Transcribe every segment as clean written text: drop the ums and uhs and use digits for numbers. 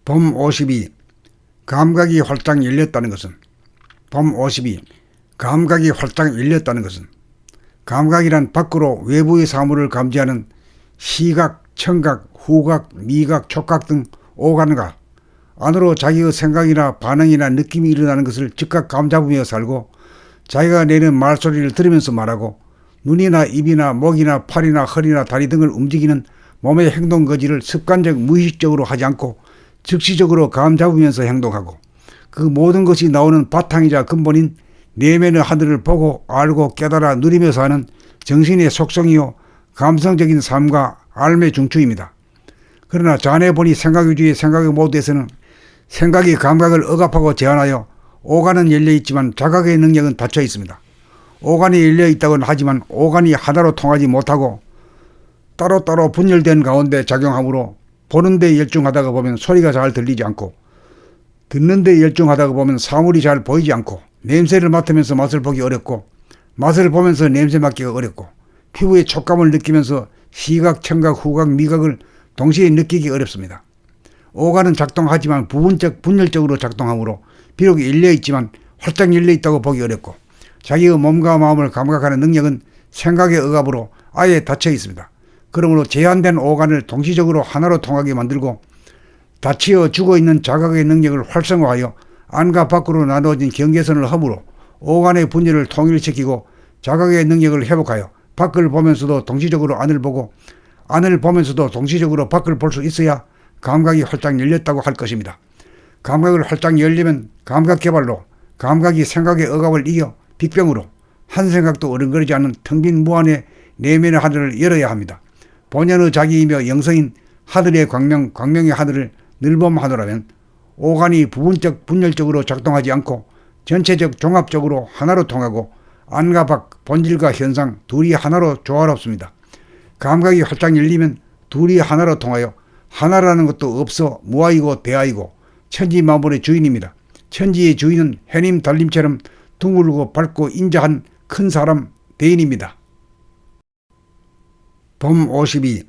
범 52. 감각이 활짝 열렸다는 것은 범 52. 감각이 활짝 열렸다는 것은 감각이란 밖으로 외부의 사물을 감지하는 시각, 청각, 후각, 미각, 촉각 등 오감과 안으로 자기의 생각이나 반응이나 느낌이 일어나는 것을 즉각 감잡으며 살고 자기가 내는 말소리를 들으면서 말하고 눈이나 입이나 목이나 팔이나 허리나 다리 등을 움직이는 몸의 행동 거지를 습관적 무의식적으로 하지 않고 즉시적으로 감잡으면서 행동하고 그 모든 것이 나오는 바탕이자 근본인 내면의 하늘을 보고 알고 깨달아 누리면서 하는 정신의 속성이요 감성적인 삶과 삶의 중추입니다. 그러나 자네 보니 생각위주의 생각의 모드에서는 생각이 감각을 억압하고 제한하여 오간은 열려있지만 자각의 능력은 닫혀 있습니다. 오간이 열려있다고는 하지만 오간이 하나로 통하지 못하고 따로따로 분열된 가운데 작용하므로 보는 데 열중하다가 보면 소리가 잘 들리지 않고 듣는 데 열중하다가 보면 사물이 잘 보이지 않고 냄새를 맡으면서 맛을 보기 어렵고 맛을 보면서 냄새 맡기가 어렵고 피부의 촉감을 느끼면서 시각, 청각, 후각, 미각을 동시에 느끼기 어렵습니다. 오간은 작동하지만 부분적, 분열적으로 작동하므로 비록 열려있지만 활짝 열려있다고 보기 어렵고 자기의 몸과 마음을 감각하는 능력은 생각의 억압으로 아예 닫혀 있습니다. 그러므로 제한된 오간을 동시적으로 하나로 통하게 만들고 닫혀 죽어있는 자각의 능력을 활성화하여 안과 밖으로 나누어진 경계선을 허물어 오간의 분열을 통일시키고 자각의 능력을 회복하여 밖을 보면서도 동시적으로 안을 보고 안을 보면서도 동시적으로 밖을 볼 수 있어야 감각이 활짝 열렸다고 할 것입니다. 감각을 활짝 열리면 감각 개발로 감각이 생각의 억압을 이겨 빅병으로 한 생각도 어른거리지 않는 텅 빈 무한의 내면의 하늘을 열어야 합니다. 본연의 자기이며 영성인 하늘의 광명, 광명의 하늘을 늘범하노라면 오간이 부분적, 분열적으로 작동하지 않고 전체적, 종합적으로 하나로 통하고 안과 밖, 본질과 현상 둘이 하나로 조화롭습니다. 감각이 활짝 열리면 둘이 하나로 통하여 하나라는 것도 없어 무아이고 대아이고 천지만물의 주인입니다. 천지의 주인은 해님 달님처럼 둥글고 밝고 인자한 큰 사람 대인입니다. 범 52.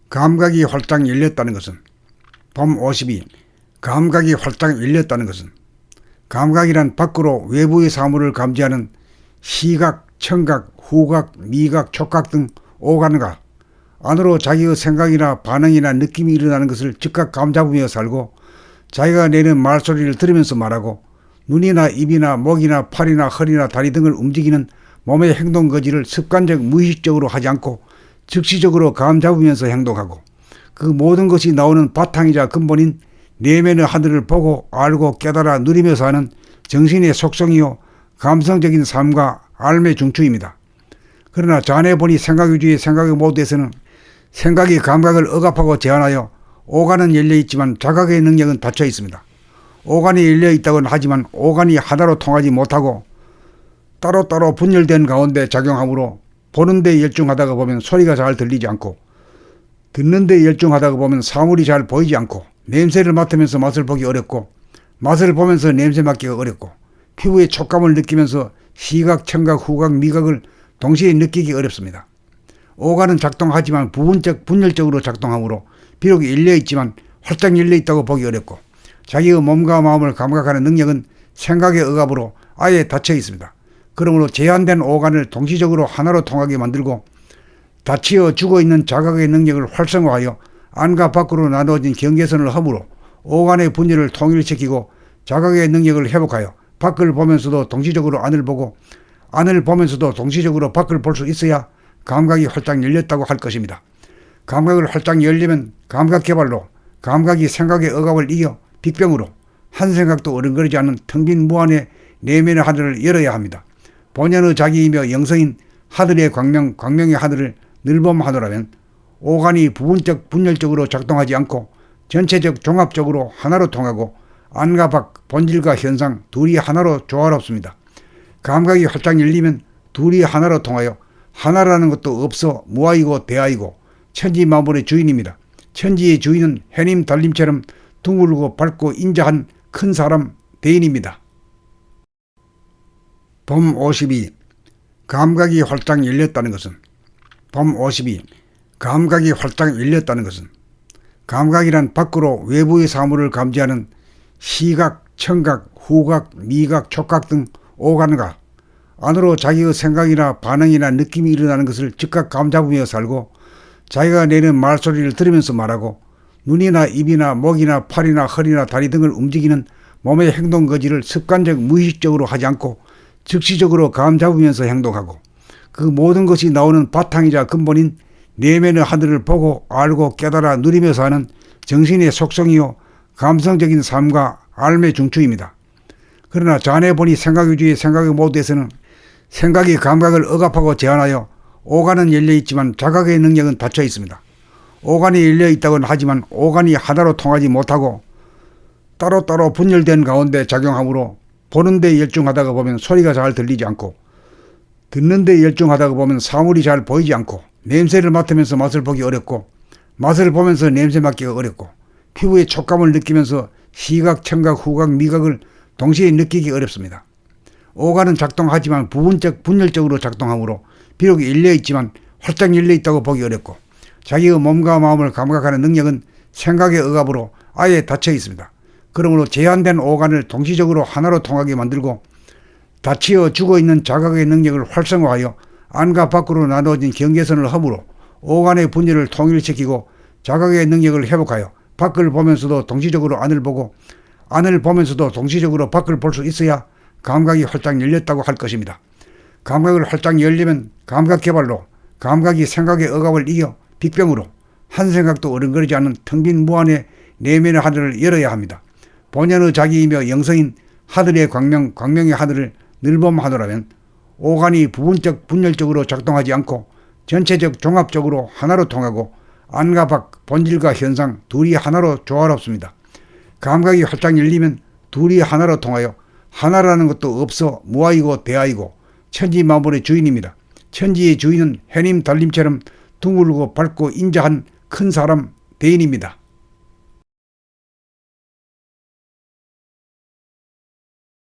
감각이 활짝 열렸다는 것은 범 52. 감각이 활짝 열렸다는 것은 감각이란 밖으로 외부의 사물을 감지하는 시각, 청각, 후각, 미각, 촉각 등 오감과 안으로 자기의 생각이나 반응이나 느낌이 일어나는 것을 즉각 감잡으며 살고 자기가 내는 말소리를 들으면서 말하고 눈이나 입이나 목이나 팔이나 허리나 다리 등을 움직이는 몸의 행동 거지를 습관적 무의식적으로 하지 않고 즉시적으로 감잡으면서 행동하고 그 모든 것이 나오는 바탕이자 근본인 내면의 하늘을 보고 알고 깨달아 누리면서 하는 정신의 속성이요 감성적인 삶과 삶의 중추입니다. 그러나 자네 보니 생각위주의 생각의 모드에서는 생각이 감각을 억압하고 제한하여 오간은 열려있지만 자각의 능력은 닫혀 있습니다. 오간이 열려있다고는 하지만 오간이 하나로 통하지 못하고 따로따로 분열된 가운데 작용하므로 보는 데 열중하다가 보면 소리가 잘 들리지 않고 듣는 데 열중하다가 보면 사물이 잘 보이지 않고 냄새를 맡으면서 맛을 보기 어렵고 맛을 보면서 냄새 맡기가 어렵고 피부의 촉감을 느끼면서 시각, 청각, 후각, 미각을 동시에 느끼기 어렵습니다. 오간은 작동하지만 부분적, 분열적으로 작동하므로 비록 열려있지만 활짝 열려있다고 보기 어렵고 자기의 몸과 마음을 감각하는 능력은 생각의 억압으로 아예 닫혀 있습니다. 그러므로 제한된 오간을 동시적으로 하나로 통하게 만들고 닫혀 죽어있는 자각의 능력을 활성화하여 안과 밖으로 나누어진 경계선을 허물어 오간의 분열을 통일시키고 자각의 능력을 회복하여 밖을 보면서도 동시적으로 안을 보고 안을 보면서도 동시적으로 밖을 볼 수 있어야 감각이 활짝 열렸다고 할 것입니다. 감각을 활짝 열리면 감각 개발로 감각이 생각의 억압을 이겨 빅병으로 한 생각도 어른거리지 않는 텅 빈 무한의 내면의 하늘을 열어야 합니다. 본연의 자기이며 영성인 하늘의 광명, 광명의 하늘을 늘범하노라면 오간이 부분적, 분열적으로 작동하지 않고 전체적, 종합적으로 하나로 통하고 안과 밖, 본질과 현상 둘이 하나로 조화롭습니다. 감각이 활짝 열리면 둘이 하나로 통하여 하나라는 것도 없어 무아이고 대아이고 천지만물의 주인입니다. 천지의 주인은 해님 달님처럼 둥글고 밝고 인자한 큰 사람 대인입니다. 범 52. 감각이 활짝 열렸다는 것은 범 52. 감각이 활짝 열렸다는 것은 감각이란 밖으로 외부의 사물을 감지하는 시각, 청각, 후각, 미각, 촉각 등 오감각, 안으로 자기의 생각이나 반응이나 느낌이 일어나는 것을 즉각 감잡으며 살고 자기가 내는 말소리를 들으면서 말하고 눈이나 입이나 목이나 팔이나 허리나 다리 등을 움직이는 몸의 행동 거지를 습관적 무의식적으로 하지 않고 즉시적으로 감잡으면서 행동하고 그 모든 것이 나오는 바탕이자 근본인 내면의 하늘을 보고 알고 깨달아 누리면서 하는 정신의 속성이요 감성적인 삶과 삶의 중추입니다. 그러나 자네 보니 생각위주의 생각의 모드에서는 생각이 감각을 억압하고 제한하여 오간은 열려있지만 자각의 능력은 닫혀 있습니다. 오간이 열려있다고는 하지만 오간이 하나로 통하지 못하고 따로따로 분열된 가운데 작용하므로 보는 데 열중하다가 보면 소리가 잘 들리지 않고 듣는 데 열중하다가 보면 사물이 잘 보이지 않고 냄새를 맡으면서 맛을 보기 어렵고 맛을 보면서 냄새 맡기가 어렵고 피부의 촉감을 느끼면서 시각, 청각, 후각, 미각을 동시에 느끼기 어렵습니다. 오간은 작동하지만 부분적 분열적으로 작동하므로 비록 열려있지만 활짝 열려있다고 보기 어렵고 자기의 몸과 마음을 감각하는 능력은 생각의 억압으로 아예 닫혀 있습니다. 그러므로 제한된 오간을 동시적으로 하나로 통하게 만들고 닫히어 죽어있는 자각의 능력을 활성화하여 안과 밖으로 나누어진 경계선을 허물어 오간의 분열을 통일시키고 자각의 능력을 회복하여 밖을 보면서도 동시적으로 안을 보고 안을 보면서도 동시적으로 밖을 볼 수 있어야 감각이 활짝 열렸다고 할 것입니다. 감각을 활짝 열리면 감각 개발로 감각이 생각의 억압을 이겨 빅병으로 한 생각도 어른거리지 않는 텅 빈 무한의 내면의 하늘을 열어야 합니다. 본연의 자기이며 영성인 하늘의 광명, 광명의 하늘을 늘범하노라면 오간이 부분적 분열적으로 작동하지 않고 전체적 종합적으로 하나로 통하고 안과 밖, 본질과 현상 둘이 하나로 조화롭습니다. 감각이 활짝 열리면 둘이 하나로 통하여 하나라는 것도 없어 무아이고 대아이고 천지만물의 주인입니다. 천지의 주인은 해님 달님처럼 둥글고 밝고 인자한 큰 사람 대인입니다.